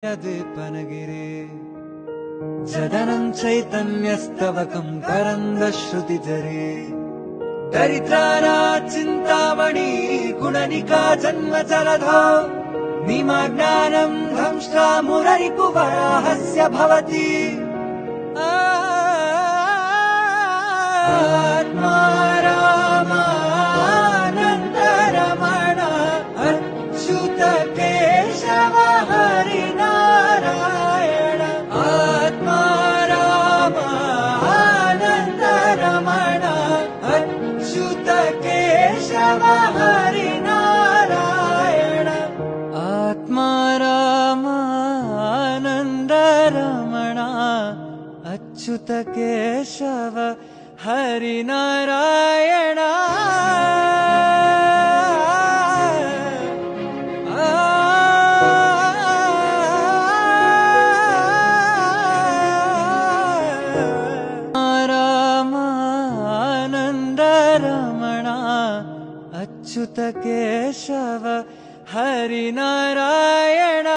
यदीपनगिरे जदनं चैतन्यस्तवकं करन्दश्रुतिधरे दरिद्राना चिन्तामणि गुणनिका जन्मजलधो निमज्ञानं धंष्ट्रा मुररिपुवराहस्य भवति आत्मा रामानन्दरमण अच्युत केशव हरिनारायण आत्मा रामानन्दरमण अच्युत केशव हरिनारायण आत्मा रामानन्दरमण अच्युत केशव हरिनारायण रामानन्दरमण अच्युत केशव हरिनारायण।